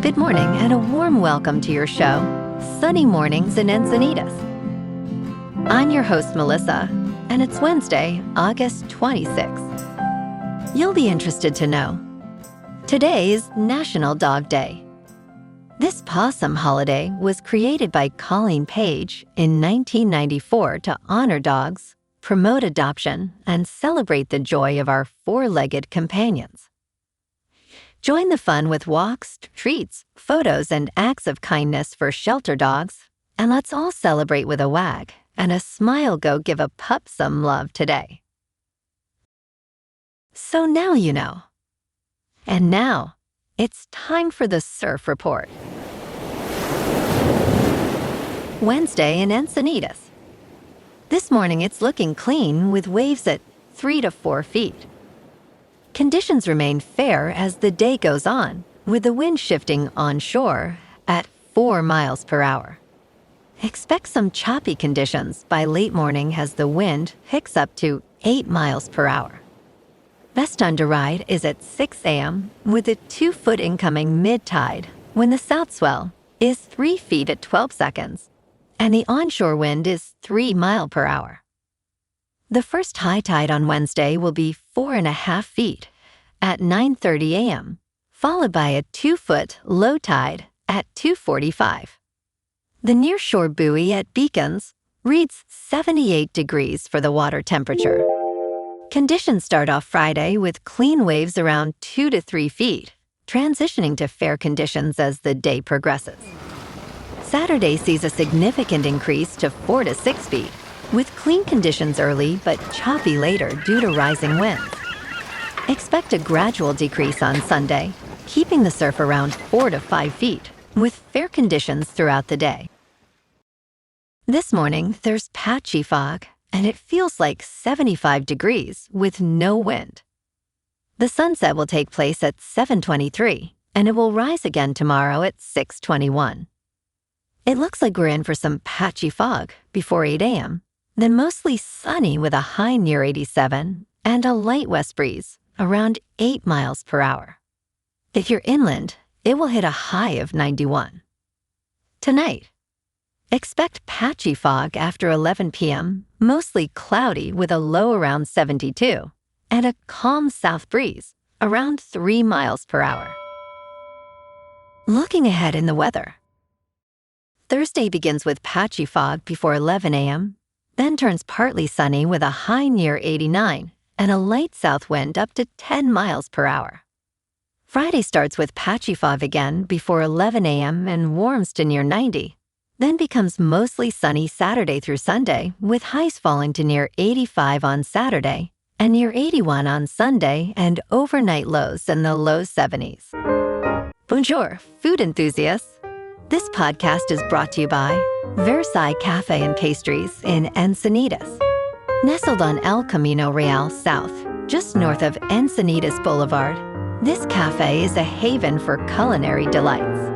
Good morning and a warm welcome to your show, Sunny Mornings in Encinitas. I'm your host, Melissa, and it's Wednesday, August 26th. You'll be interested to know, today is National Dog Day. This possum holiday was created by Colleen Page in 1994 to honor dogs, promote adoption, and celebrate the joy of our four-legged companions. Join the fun with walks, treats, photos, and acts of kindness for shelter dogs, and let's all celebrate with a wag and a smile. Go give a pup some love today. So now you know. And now, it's time for the Surf Report. Wednesday in Encinitas. This morning it's looking clean with waves at 3 to 4 feet. Conditions remain fair as the day goes on, with the wind shifting onshore at 4 miles per hour. Expect some choppy conditions by late morning as the wind picks up to 8 miles per hour. Best time to ride is at 6 a.m. with a 2-foot incoming mid-tide when the south swell is 3 feet at 12 seconds and the onshore wind is 3 miles per hour. The first high tide on Wednesday will be 4.5 feet at 9:30 a.m., followed by a 2-foot low tide at 2:45. The nearshore buoy at Beacons reads 78 degrees for the water temperature. Conditions start off Friday with clean waves around 2 to 3 feet, transitioning to fair conditions as the day progresses. Saturday sees a significant increase to 4 to 6 feet, with clean conditions early but choppy later due to rising winds. Expect a gradual decrease on Sunday, keeping the surf around 4 to 5 feet, with fair conditions throughout the day. This morning, there's patchy fog, and it feels like 75 degrees with no wind. The sunset will take place at 7:23, and it will rise again tomorrow at 6:21. It looks like we're in for some patchy fog before 8 a.m., then mostly sunny with a high near 87 and a light west breeze around 8 miles per hour. If you're inland, it will hit a high of 91. Tonight, expect patchy fog after 11 p.m., mostly cloudy with a low around 72 and a calm south breeze around 3 miles per hour. Looking ahead in the weather. Thursday begins with patchy fog before 11 a.m., then turns partly sunny with a high near 89 and a light south wind up to 10 miles per hour. Friday starts with patchy fog again before 11 a.m. and warms to near 90, then becomes mostly sunny Saturday through Sunday with highs falling to near 85 on Saturday and near 81 on Sunday and overnight lows in the low 70s. Bonjour, food enthusiasts. This podcast is brought to you by Versailles Cafe and Pastries in Encinitas. Nestled on El Camino Real South, just north of Encinitas Boulevard, this cafe is a haven for culinary delights.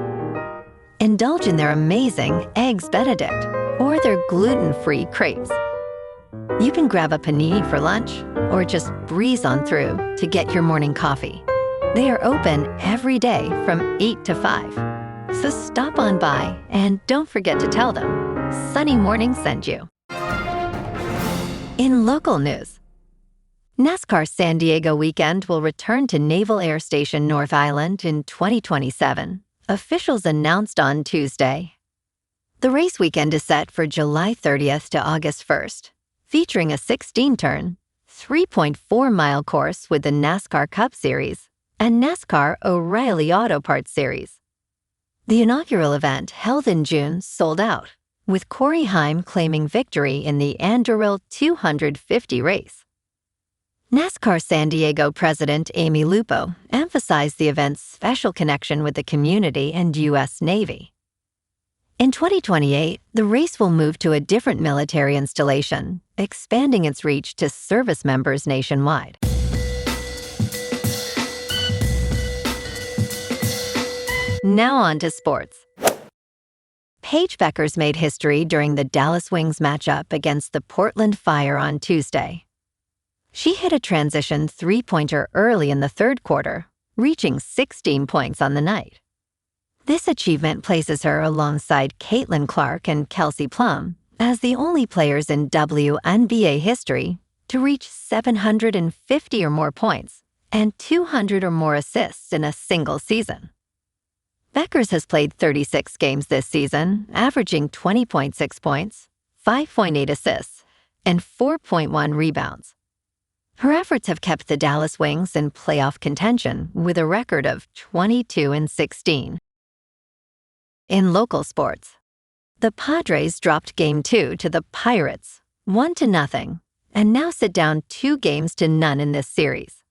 Indulge in their amazing Eggs Benedict or their gluten-free crepes. You can grab a panini for lunch or just breeze on through to get your morning coffee. They are open every day from 8 to 5. So stop on by and don't forget to tell them Sunny Morning sent you. In local news, NASCAR San Diego weekend will return to Naval Air Station North Island in 2027, officials announced on Tuesday. The race weekend is set for July 30th to August 1st, featuring a 16-turn, 3.4-mile course with the NASCAR Cup Series and NASCAR O'Reilly Auto Parts Series. The inaugural event, held in June, sold out, with Corey Heim claiming victory in the Anduril 250 race. NASCAR San Diego President Amy Lupo emphasized the event's special connection with the community and U.S. Navy. In 2028, the race will move to a different military installation, expanding its reach to service members nationwide. Now on to sports. Paige Bueckers made history during the Dallas Wings matchup against the Portland Fire on Tuesday. She hit a transition three-pointer early in the third quarter, reaching 16 points on the night. This achievement places her alongside Caitlin Clark and Kelsey Plum as the only players in WNBA history to reach 750 or more points and 200 or more assists in a single season. Beckers has played 36 games this season, averaging 20.6 points, 5.8 assists, and 4.1 rebounds. Her efforts have kept the Dallas Wings in playoff contention with a record of 22-16. In local sports, the Padres dropped Game 2 to the Pirates, 1-0, and now sit down 2-0 in this series.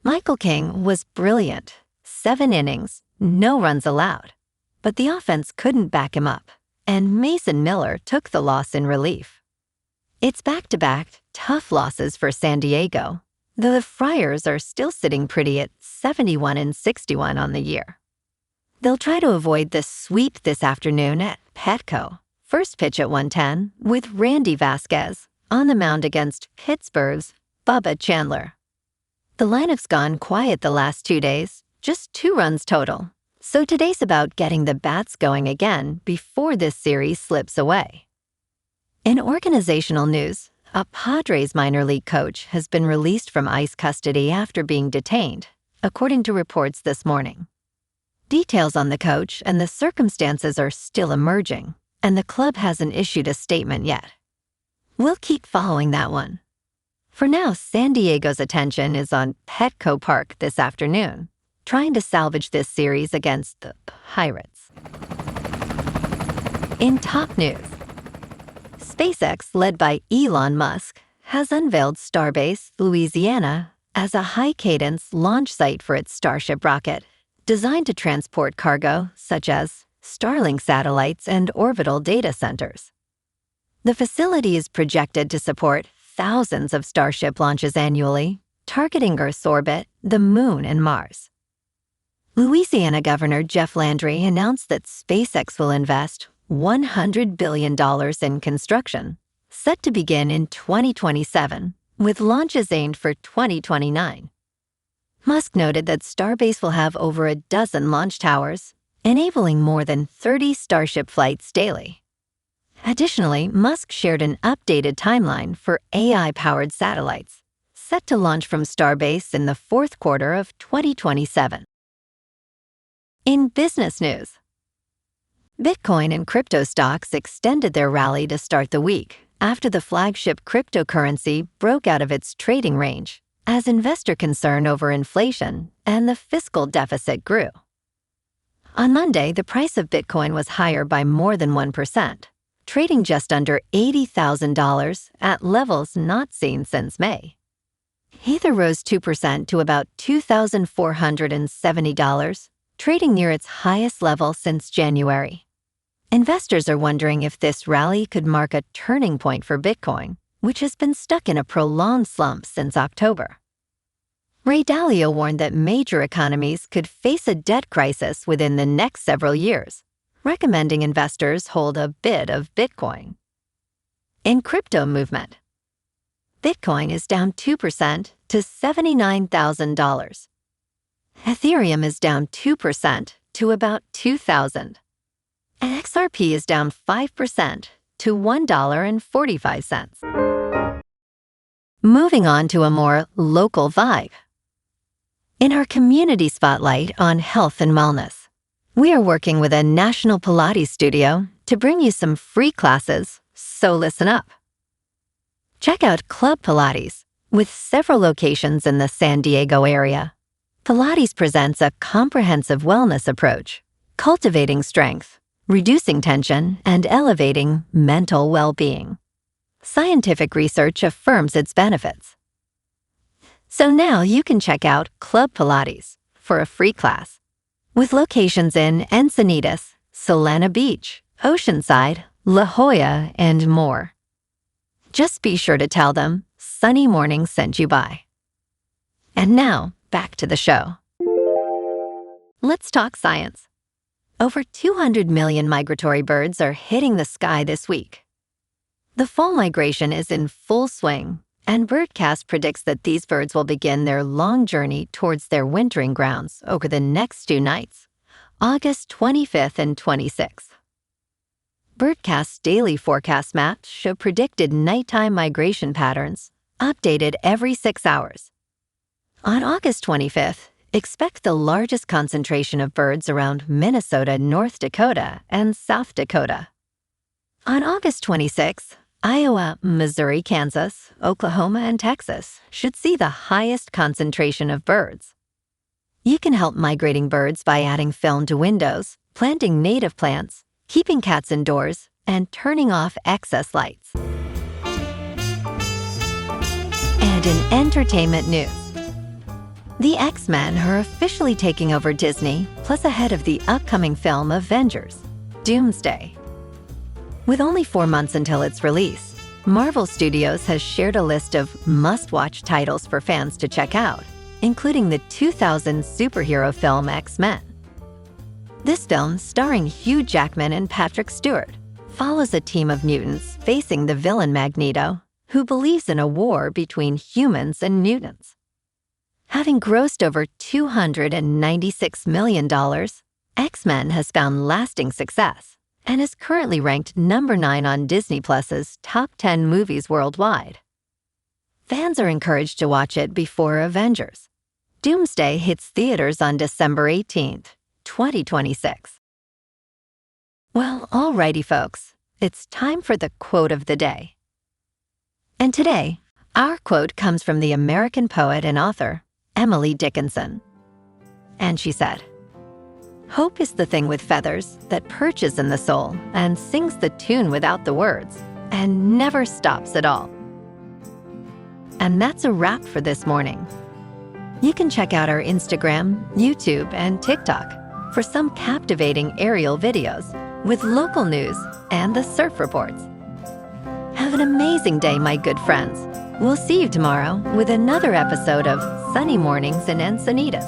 Michael King was brilliant, 7 innings, no runs allowed, but the offense couldn't back him up, and Mason Miller took the loss in relief. It's back-to-back tough losses for San Diego, though the Friars are still sitting pretty at 71-61 on the year. They'll try to avoid the sweep this afternoon at Petco, first pitch at 1:10, with Randy Vasquez on the mound against Pittsburgh's Bubba Chandler. The lineup's gone quiet the last 2 days, just 2 runs total, so today's about getting the bats going again before this series slips away. In organizational news, a Padres minor league coach has been released from ICE custody after being detained, according to reports this morning. Details on the coach and the circumstances are still emerging, and the club hasn't issued a statement yet. We'll keep following that one. For now, San Diego's attention is on Petco Park this afternoon, trying to salvage this series against the Pirates. In top news, SpaceX, led by Elon Musk, has unveiled Starbase, Louisiana, as a high-cadence launch site for its Starship rocket, designed to transport cargo such as Starlink satellites and orbital data centers. The facility is projected to support thousands of Starship launches annually, targeting Earth's orbit, the Moon, and Mars. Louisiana Governor Jeff Landry announced that SpaceX will invest $100 billion in construction, set to begin in 2027, with launches aimed for 2029. Musk noted that Starbase will have over a dozen launch towers, enabling more than 30 Starship flights daily. Additionally, Musk shared an updated timeline for AI-powered satellites, set to launch from Starbase in the fourth quarter of 2027. In business news, Bitcoin and crypto stocks extended their rally to start the week after the flagship cryptocurrency broke out of its trading range as investor concern over inflation and the fiscal deficit grew. On Monday, the price of Bitcoin was higher by more than 1%, trading just under $80,000 at levels not seen since May. Ether rose 2% to about $2,470, trading near its highest level since January. Investors are wondering if this rally could mark a turning point for Bitcoin, which has been stuck in a prolonged slump since October. Ray Dalio warned that major economies could face a debt crisis within the next several years, recommending investors hold a bit of Bitcoin. In crypto movement, Bitcoin is down 2% to $79,000. Ethereum is down 2% to about $2,000. And XRP is down 5% to $1.45. Moving on to a more local vibe. In our community spotlight on health and wellness, we are working with a national Pilates studio to bring you some free classes, so listen up. Check out Club Pilates, with several locations in the San Diego area. Pilates presents a comprehensive wellness approach, cultivating strength, reducing tension, and elevating mental well-being. Scientific research affirms its benefits. So now you can check out Club Pilates for a free class, with locations in Encinitas, Solana Beach, Oceanside, La Jolla, and more. Just be sure to tell them Sunny Morning sent you by. And now, back to the show. Let's talk science. Over 200 million migratory birds are hitting the sky this week. The fall migration is in full swing, and Birdcast predicts that these birds will begin their long journey towards their wintering grounds over the next 2 nights, August 25th and 26th. Birdcast's daily forecast maps show predicted nighttime migration patterns, updated every 6 hours. On August 25th, expect the largest concentration of birds around Minnesota, North Dakota, and South Dakota. On August 26th, Iowa, Missouri, Kansas, Oklahoma, and Texas should see the highest concentration of birds. You can help migrating birds by adding film to windows, planting native plants, keeping cats indoors, and turning off excess lights. And in entertainment news, the X-Men are officially taking over Disney, plus ahead of the upcoming film Avengers: Doomsday. With only 4 months until its release, Marvel Studios has shared a list of must-watch titles for fans to check out, including the 2000 superhero film X-Men. This film, starring Hugh Jackman and Patrick Stewart, follows a team of mutants facing the villain Magneto, who believes in a war between humans and mutants. Having grossed over $296 million, X-Men has found lasting success and is currently ranked number 9 on Disney Plus's top 10 movies worldwide. Fans are encouraged to watch it before Avengers. Doomsday hits theaters on December 18th, 2026. Well, alrighty folks, it's time for the quote of the day. And today, our quote comes from the American poet and author, Emily Dickinson. And she said, "Hope is the thing with feathers that perches in the soul and sings the tune without the words and never stops at all." And that's a wrap for this morning. You can check out our Instagram, YouTube, and TikTok for some captivating aerial videos with local news and the surf reports. Have an amazing day, my good friends. We'll see you tomorrow with another episode of Sunny Mornings in Encinitas.